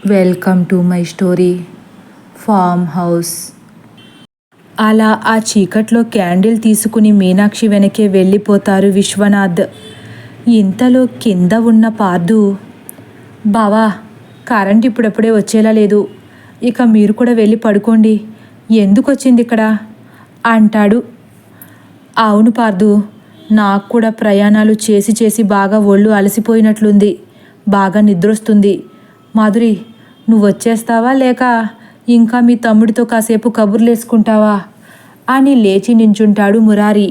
Welcome to my story farm house. అలా ఆ చీకట్లో క్యాండిల్ తీసుకుని మీనాక్షి వెనకే వెళ్ళిపోతారు విశ్వనాథ్. ఇంతలో కింద ఉన్న పార్దు, బావా కరెంట్ ఇప్పుడప్పుడే వచ్చేలా లేదు, ఇక మీరు కూడా వెళ్ళి పడుకోండి, ఎందుకు వచ్చింది ఇక్కడ అంటాడు. అవును పార్దు, నాకు కూడా ప్రయాణాలు చేసి చేసి బాగా ఒళ్ళు అలసిపోయినట్లుంది, బాగా నిద్రొస్తుంది. మాధురి, నువ్వు వచ్చేస్తావా లేక ఇంకా మీ తమ్ముడితో కాసేపు కబుర్లేసుకుంటావా అని లేచి నించుంటాడు మురారి.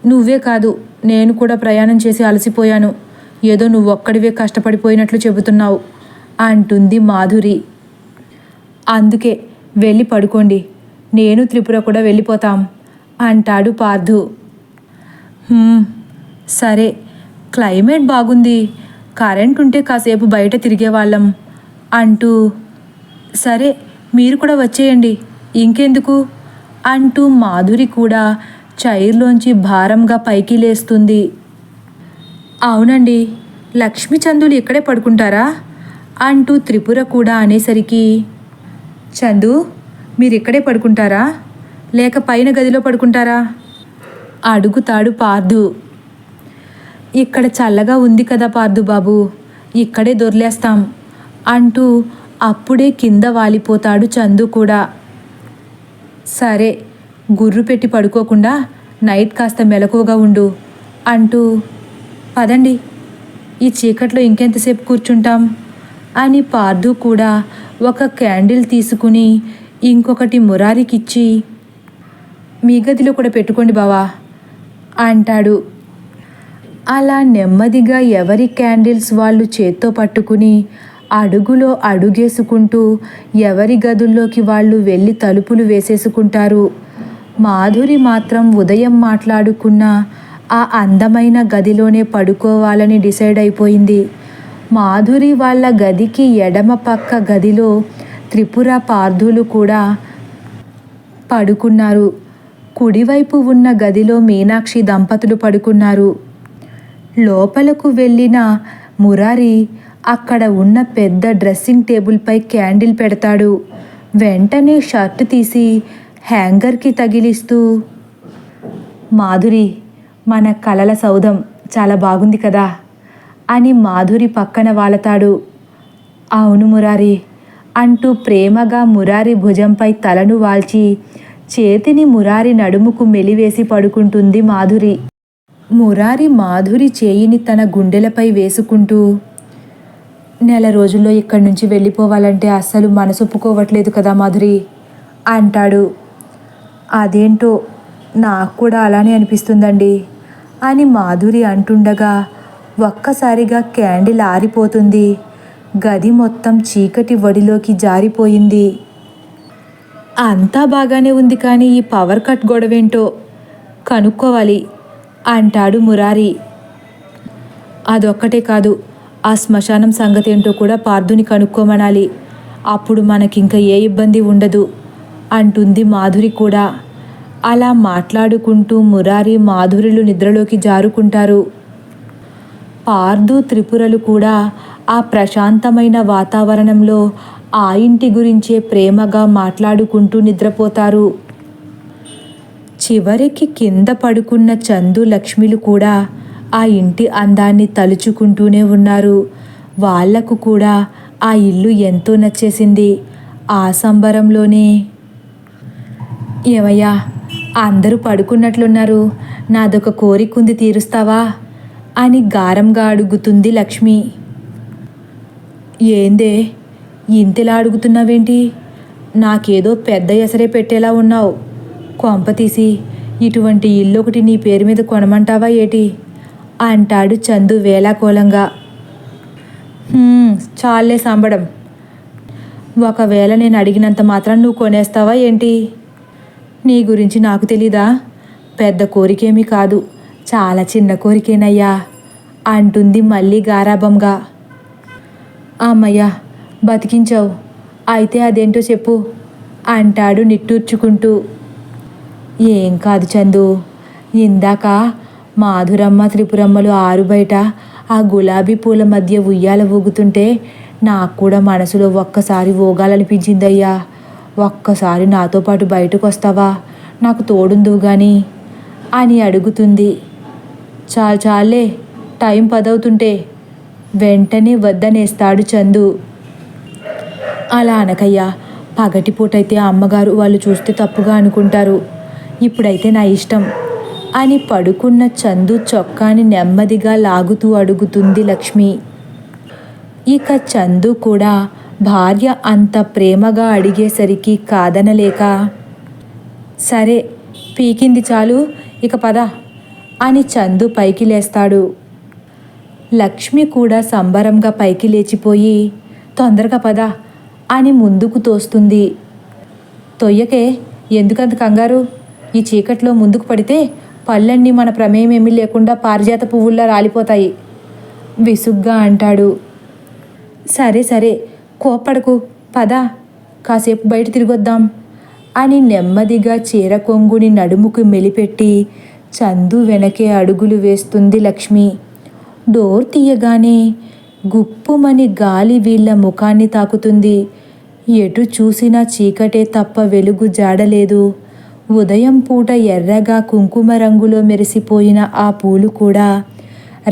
నువ్వే కాదు, నేను కూడా ప్రయాణం చేసి అలసిపోయాను, ఏదో నువ్వొక్కడివే కష్టపడిపోయినట్లు చెబుతున్నావు అంటుంది మాధురి. అందుకే వెళ్ళి పడుకోండి, నేను త్రిపుర కూడా వెళ్ళిపోతాం అంటాడు పార్థు. సరే, క్లైమేట్ బాగుంది, కరెంట్ ఉంటే కాసేపు బయట తిరిగేవాళ్ళం అంటూ, సరే మీరు కూడా వచ్చేయండి, ఇంకెందుకు అంటూ మాధురి కూడా చైర్లోంచి భారంగా పైకి లేస్తుంది. అవునండి, లక్ష్మీ చందులు ఇక్కడే పడుకుంటారా అంటూ త్రిపుర కూడా అనేసరికి, చందు మీరు ఇక్కడే పడుకుంటారా లేక పైన గదిలో పడుకుంటారా అడుగుతాడు పార్థు. ఇక్కడ చల్లగా ఉంది కదా పార్థు బాబు, ఇక్కడే దొర్లేస్తాం అంటూ అప్పుడే కింద వాలిపోతాడు చందు కూడా. సరే, గుర్రు పెట్టి పడుకోకుండా నైట్ కాస్త మెలకువగా ఉండు అంటూ, పదండి, ఈ చీకట్లో ఇంకెంతసేపు కూర్చుంటాం అని పార్థు కూడా ఒక క్యాండిల్ తీసుకుని ఇంకొకటి మురారికిచ్చి, మీ గదిలో కూడా పెట్టుకోండి బావా అంటాడు. అలా నెమ్మదిగా ఎవరి క్యాండిల్స్ వాళ్ళు చేత్తో పట్టుకుని అడుగులో అడుగేసుకుంటూ ఎవరి గదుల్లోకి వాళ్ళు వెళ్ళి తలుపులు వేసేసుకుంటారు. మాధురి మాత్రం ఉదయం మాట్లాడుకున్న ఆ అందమైన గదిలోనే పడుకోవాలని డిసైడ్ అయిపోయింది. మాధురి వాళ్ళ గదికి ఎడమ పక్క గదిలో త్రిపుర పార్థులు కూడా పడుకున్నారు. కుడివైపు ఉన్న గదిలో మీనాక్షి దంపతులు పడుకున్నారు. లోపలకు వెళ్ళిన మురారి అక్కడ ఉన్న పెద్ద డ్రెస్సింగ్ టేబుల్పై క్యాండిల్ పెడతాడు. వెంటనే షర్ట్ తీసి హ్యాంగర్కి తగిలిస్తూ, మాధురి, మన కలల సౌధం చాలా బాగుంది కదా అని మాధురి పక్కన వాలతాడు. అవును మురారి అంటూ ప్రేమగా మురారి భుజంపై తలను వాల్చి చేతిని మురారి నడుముకు మెలివేసి పడుకుంటుంది మాధురి. మురారి మాధురి చేయిని తన గుండెలపై వేసుకుంటూ, నెల రోజుల్లో ఇక్కడి నుంచి వెళ్ళిపోవాలంటే అస్సలు మనసొప్పుకోవట్లేదు కదా మాధురి అంటాడు. అదేంటో నాకు కూడా అలానే అనిపిస్తుందండి అని మాధురి అంటుండగా ఒక్కసారిగా క్యాండిల్ ఆరిపోతుంది. గది మొత్తం చీకటి వడిలోకి జారిపోయింది. అంతా బాగానే ఉంది, కానీ ఈ పవర్ కట్ గొడవేంటో కనుక్కోవాలి అంటాడు మురారి. అదొక్కటే కాదు, ఆ శ్మశానం సంగతి ఏంటో కూడా పార్థుని కనుక్కోమనాలి, అప్పుడు మనకింక ఏ ఇబ్బంది ఉండదు అంటుంది మాధురి కూడా. అలా మాట్లాడుకుంటూ మురారి మాధురులు నిద్రలోకి జారుకుంటారు. పార్థు త్రిపురలు కూడా ఆ ప్రశాంతమైన వాతావరణంలో ఆ ఇంటి గురించే ప్రేమగా మాట్లాడుకుంటూ నిద్రపోతారు. చివరికి కింద పడుకున్న చందు లక్ష్మిలు కూడా ఆ ఇంటి అందాన్ని తలుచుకుంటూనే ఉన్నారు. వాళ్లకు కూడా ఆ ఇల్లు ఎంతో నచ్చేసింది. ఆ సంబరంలోనే, ఏమయ్యా అందరూ పడుకున్నట్లున్నారు, నాదొక కోరికుంది తీరుస్తావా అని గారంగా అడుగుతుంది లక్ష్మి. ఏందే ఇంతలా అడుగుతున్నావేంటి, నాకేదో పెద్ద ఎసరే పెట్టేలా ఉన్నావు, కొంపతీసి ఇటువంటి ఇల్లు ఒకటి నీ పేరు మీద కొనమంటావా ఏటి అంటాడు చందు వేళాకోళంగా. చాలే సంబడం, ఒకవేళ నేను అడిగినంత మాత్రం నువ్వు కొనేస్తావా ఏంటి, నీ గురించి నాకు తెలీదా, పెద్ద కోరికేమీ కాదు, చాలా చిన్న కోరికేనయ్యా అంటుంది మళ్ళీ గారాభంగా. అమ్మయ్యా బతికించావు, అయితే అదేంటో చెప్పు అంటాడు నిట్టూర్చుకుంటూ. ఏం కాదు చందు, ఇందాక మాధురమ్మ త్రిపురమ్మలు ఆరు బయట ఆ గులాబీ పూల మధ్య ఉయ్యాల ఊగుతుంటే నాకు కూడా మనసులో ఒక్కసారి ఊగాలనిపించిందయ్యా. ఒక్కసారి నాతో పాటు బయటకు వస్తావా, నాకు తోడుందువు గాని అని అడుగుతుంది. చాలే, టైం 10 అవుతుంటే వెంటనే వద్దనేస్తాడు చందు. అలా అనకయ్యా, పగటిపూటైతే అమ్మగారు వాళ్ళు చూస్తే తప్పుగా అనుకుంటారు. ఇప్పుడైతే నా ఇష్టం అని పడుకున్న చందు చొక్కాని నెమ్మదిగా లాగుతూ అడుగుతుంది లక్ష్మి. ఇక చందు కూడా భార్య అంత ప్రేమగా అడిగేసరికి కాదనలేక, సరే పీకింది చాలు, ఇక పద అని చందు పైకి లేస్తాడు. లక్ష్మి కూడా సంబరంగా పైకి లేచిపోయి, తొందరగా పద అని ముందుకు తోస్తుంది. తొయ్యకే, ఎందుకంత కంగారు? ఈ చీకట్లో ముందుకు పడితే పళ్ళన్నీ మన ప్రమేయం ఏమీ లేకుండా పారిజాత పువ్వుల్లా రాలిపోతాయి విసుగ్గా అంటాడు. సరే కోప్పడకు, పద, కాసేపు బయట తిరిగొద్దాం అని నెమ్మదిగా చీర కొంగుని నడుముకు మెలిపెట్టి చందు వెనకే అడుగులు వేస్తుంది లక్ష్మి. డోర్ తీయగానే గుప్పుమని గాలి వీళ్ళ ముఖాన్ని తాకుతుంది. ఎటు చూసినా చీకటే తప్ప వెలుగు జాడలేదు. ఉదయం పూట ఎర్రగా కుంకుమ రంగులో మెరిసిపోయిన ఆ పూలు కూడా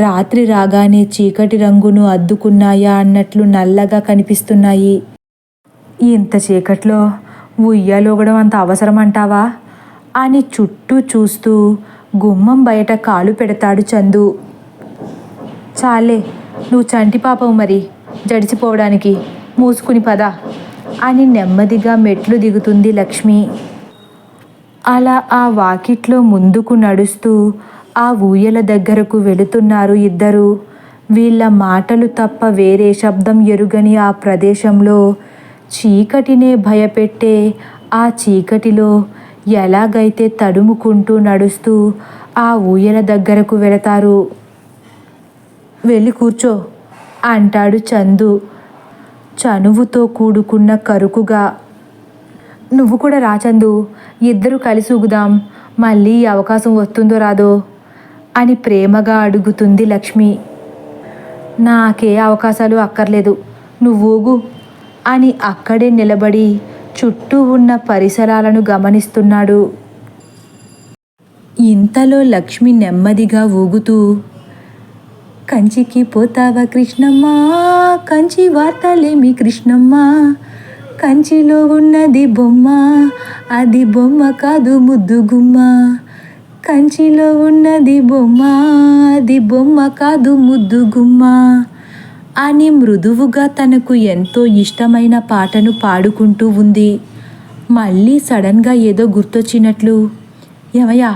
రాత్రి రాగానే చీకటి రంగును అద్దుకున్నాయా అన్నట్లు నల్లగా కనిపిస్తున్నాయి. ఇంత చీకట్లో ఉయ్యాలూగడం అంత అవసరం అంటావా అని చుట్టూ చూస్తూ గుమ్మం బయట కాలు పెడతాడు చందు. చాలే, నువ్వు చంటి పాపవు మరి జడిసిపోవడానికి, మూసుకుని పద అని నెమ్మదిగా మెట్లు దిగుతుంది లక్ష్మి. అలా ఆ వాకిట్లో ముందుకు నడుస్తూ ఆ ఊయల దగ్గరకు వెళుతున్నారు ఇద్దరు. వీళ్ళ మాటలు తప్ప వేరే శబ్దం ఎరుగని ఆ ప్రదేశంలో చీకటినే భయపెట్టే ఆ చీకటిలో ఎలాగైతే తడుముకుంటూ నడుస్తూ ఆ ఊయల దగ్గరకు వెళతారు. వెళ్ళి కూర్చో అంటాడు చందు చనువుతో కూడుకున్న కరుకుగా. నువ్వు కూడా రా చందు, ఇద్దరు కలిసి ఊగుదాం, మళ్ళీ ఈ అవకాశం వస్తుందో రాదో అని ప్రేమగా అడుగుతుంది లక్ష్మి. నాకే అవకాశాలు అక్కర్లేదు, నువ్వు ఊగు అని అక్కడే నిలబడి చుట్టూ ఉన్న పరిసరాలను గమనిస్తున్నాడు. ఇంతలో లక్ష్మి నెమ్మదిగా ఊగుతూ, కంచికి పోతావా కృష్ణమ్మ, కంచి వార్తలేమి కృష్ణమ్మ, కంచిలో ఉన్నది బొమ్మ, అది బొమ్మ కాదు ముద్దు గుమ్మ, కంచిలో ఉన్నది బొమ్మ, అది బొమ్మ కాదు ముద్దు గుమ్మ అని మృదువుగా తనకు ఎంతో ఇష్టమైన పాటను పాడుకుంటూ ఉంది. మళ్ళీ సడన్గా ఏదో గుర్తొచ్చినట్లు, ఏమయ్యా,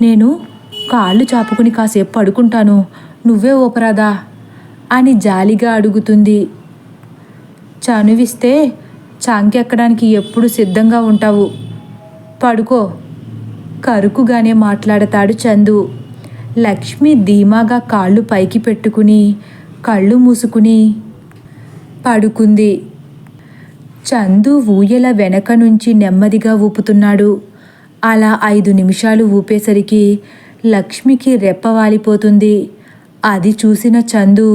నేను కాళ్ళు చాపుకుని కాసేపు పడుకుంటాను, నువ్వే ఓపరాదా అని జాలిగా అడుగుతుంది. చనువిస్తే చాంకెక్కడానికి ఎప్పుడు సిద్ధంగా ఉంటావు, పడుకో కరుకుగానే మాట్లాడతాడు చందు. లక్ష్మి ధీమాగా కాళ్ళు పైకి పెట్టుకుని కళ్ళు మూసుకుని పడుకుంది. చందు ఊయల వెనక నుంచి నెమ్మదిగా ఊపుతున్నాడు. అలా 5 నిమిషాలు ఊపేసరికి లక్ష్మికి రెప్పవాలిపోతుంది. అది చూసిన చందు,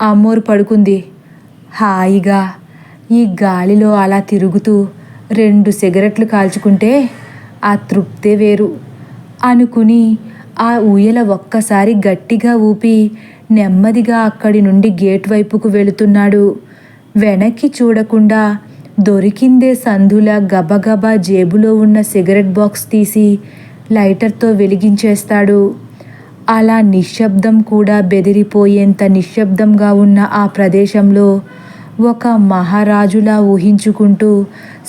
అమ్మోరు పడుకుంది హాయిగా, ఈ గాలిలో అలా తిరుగుతూ 2 సిగరెట్లు కాల్చుకుంటే ఆ తృప్తే వేరు అనుకుని ఆ ఊయల ఒక్కసారి గట్టిగా ఊపి నెమ్మదిగా అక్కడి నుండి గేట్ వైపుకు వెళుతున్నాడు. వెనక్కి చూడకుండా దొరికిందే సందులా గబగబా జేబులో ఉన్న సిగరెట్ బాక్స్ తీసి లైటర్తో వెలిగించేస్తాడు. అలా నిశ్శబ్దం కూడా బెదిరిపోయేంత నిశ్శబ్దంగా ఉన్న ఆ ప్రదేశంలో ఒక మహారాజులా ఊహించుకుంటూ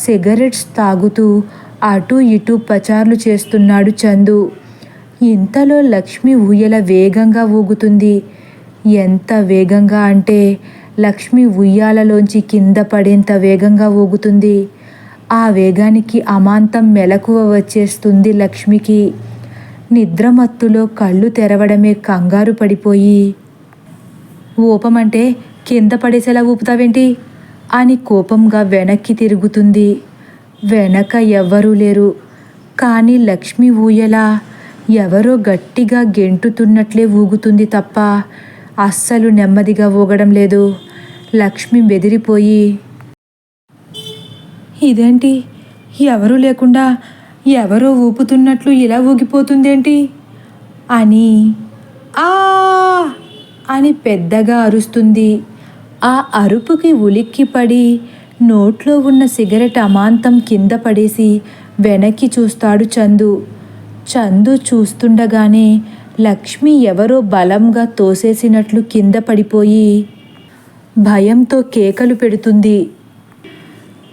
సిగరెట్స్ తాగుతూ అటూ ఇటూ పచార్లు చేస్తున్నాడు చందు. ఇంతలో లక్ష్మి ఊయల వేగంగా ఊగుతుంది. ఎంత వేగంగా అంటే లక్ష్మి ఉయ్యాలలోంచి కింద పడేంత వేగంగా ఊగుతుంది. ఆ వేగానికి అమాంతం మెలకువ వచ్చేస్తుంది లక్ష్మికి. నిద్రమత్తులో కళ్ళు తెరవడమే కంగారు పడిపోయి, ఊపమంటే కింద పడేసేలా ఊపుతావేంటి అని కోపంగా వెనక్కి తిరుగుతుంది. వెనక ఎవ్వరూ లేరు. కానీ లక్ష్మి ఊయల ఎవరో గట్టిగా గెంటుతున్నట్లే ఊగుతుంది తప్ప అస్సలు నెమ్మదిగా ఊగడం లేదు. లక్ష్మి బెదిరిపోయి, ఇదేంటి, ఎవరూ లేకుండా ఎవరో ఊపుతున్నట్లు ఇలా ఊగిపోతుందేంటి అని ఆ అని పెద్దగా అరుస్తుంది. ఆ అరుపుకి ఉలిక్కిపడి నోట్లో ఉన్న సిగరెట్ అమాంతం కింద పడేసి వెనక్కి చూస్తాడు చందు. చందు చూస్తుండగానే లక్ష్మి ఎవరో బలంగా తోసేసినట్లు కింద పడిపోయి భయంతో కేకలు పెడుతుంది.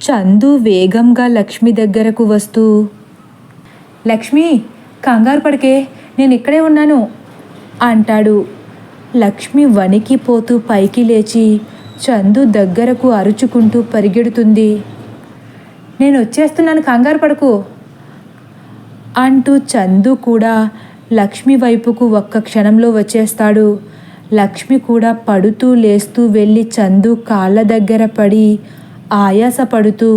చందు వేగంగా లక్ష్మి దగ్గరకు వస్తూ, లక్ష్మి, కంగారు పడకే, నేను ఇక్కడే ఉన్నాను అంటాడు. లక్ష్మి వణికిపోతూ పైకి లేచి చందు దగ్గరకు అరుచుకుంటూ పరిగెడుతుంది. నేను వచ్చేస్తున్నాను, కంగారు పడకు అంటూ చందు కూడా లక్ష్మి వైపుకు ఒక్క క్షణంలో వచ్చేస్తాడు. లక్ష్మి కూడా పడుతూ లేస్తూ వెళ్ళి చందు కాళ్ళ దగ్గర పడి ఆయాసపడుతూ,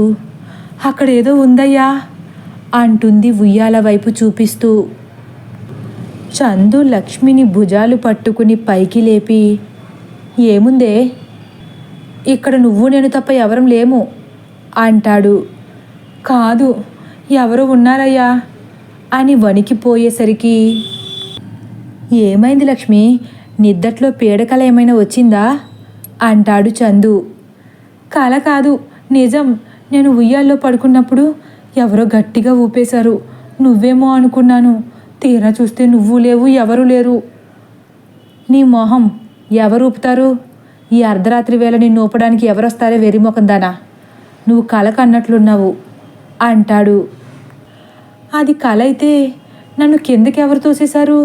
అక్కడేదో ఉందయ్యా అంటుంది ఉయ్యాల వైపు చూపిస్తూ. చందు లక్ష్మిని భుజాలు పట్టుకుని పైకి లేపి, ఏముందే, ఇక్కడ నువ్వు నేను తప్ప ఎవరం లేము అంటాడు. కాదు, ఎవరో ఉన్నారయ్యా అని వణికిపోయేసరికి, ఏమైంది లక్ష్మి, నిద్దట్లో పీడకల ఏమైనా వచ్చిందా అంటాడు చందు. కల కాదు, నిజం. నేను ఉయ్యాల్లో పడుకున్నప్పుడు ఎవరో గట్టిగా ఊపేశారు. నువ్వేమో అనుకున్నాను. తీరా చూస్తే నువ్వు లేవు, ఎవరు లేరు. నీ మొహం, ఎవరు ఊపుతారు? ఈ అర్ధరాత్రి వేళ నిన్ను ఊపడానికి ఎవరొస్తారే వెరిమొకందానా? నువ్వు కల కన్నట్లున్నావు అంటాడు. అది కల అయితే నన్ను కిందకి ఎవరు తోసేశారు?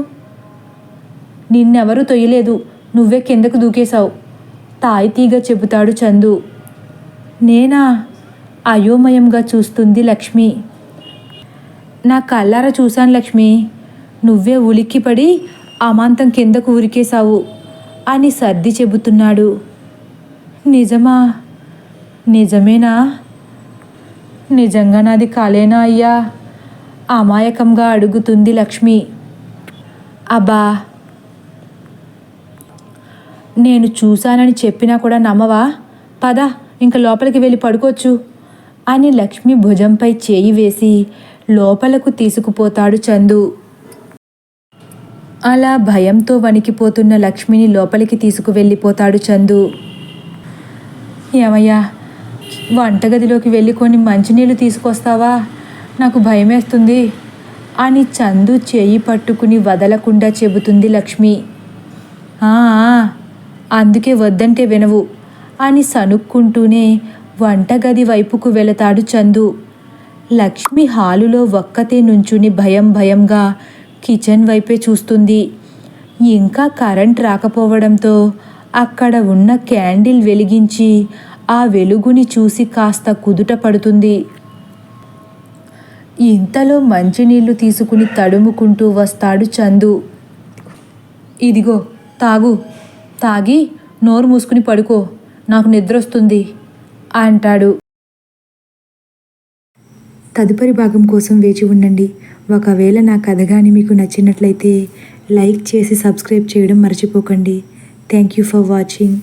నిన్నెవరూ తొయ్యలేదు, నువ్వే కిందకు దూకేశావు తాయితీగా చెబుతాడు చందు. నేనా? అయోమయంగా చూస్తుంది లక్ష్మి. నా కళ్ళారా చూశాను లక్ష్మి, నువ్వే ఉలిక్కిపడి అమాంతం కిందకు ఉరికేశావు అని సర్ది చెబుతున్నాడు. నిజమా? నిజమేనా? నిజంగా నాది కలేనా అయ్యా? అమాయకంగా అడుగుతుంది లక్ష్మి. అబ్బా, నేను చూశానని చెప్పినా కూడా నమ్మవా? పద, ఇంక లోపలికి వెళ్ళి పడుకోవచ్చు అని లక్ష్మి భుజంపై చేయి వేసి లోపలకు తీసుకుపోతాడు చందు. అలా భయంతో వణికిపోతున్న లక్ష్మిని లోపలికి తీసుకువెళ్ళిపోతాడు చందు. ఏమయ్యా, వంటగదిలోకి వెళ్ళి కొన్ని మంచినీళ్ళు తీసుకొస్తావా? నాకు భయమేస్తుంది అని చందు చేయి పట్టుకుని వదలకుండా చెబుతుంది లక్ష్మి. అందుకే వద్దంటే వినవు అని సనుక్కుంటూనే వంటగది వైపుకు వెళతాడు చందు. లక్ష్మి హాలులో ఒక్కతే నుంచుని భయంగా కిచెన్ వైపే చూస్తుంది. ఇంకా కరెంట్ రాకపోవడంతో అక్కడ ఉన్న క్యాండిల్ వెలిగించి ఆ వెలుగుని చూసి కాస్త కుదుట పడుతుంది. ఇంతలో మంచినీళ్లు తీసుకుని తడుముకుంటూ వస్తాడు చందు. ఇదిగో తాగు, తాగి నోరు మూసుకుని పడుకో, నాకు నిద్రొస్తుంది అంటాడు. తదుపరి భాగం కోసం వేచి ఉండండి. ఒకవేళ నా కథ కానీ మీకు నచ్చినట్లయితే లైక్ చేసి సబ్స్క్రైబ్ చేయడం మర్చిపోకండి. Thank you for watching.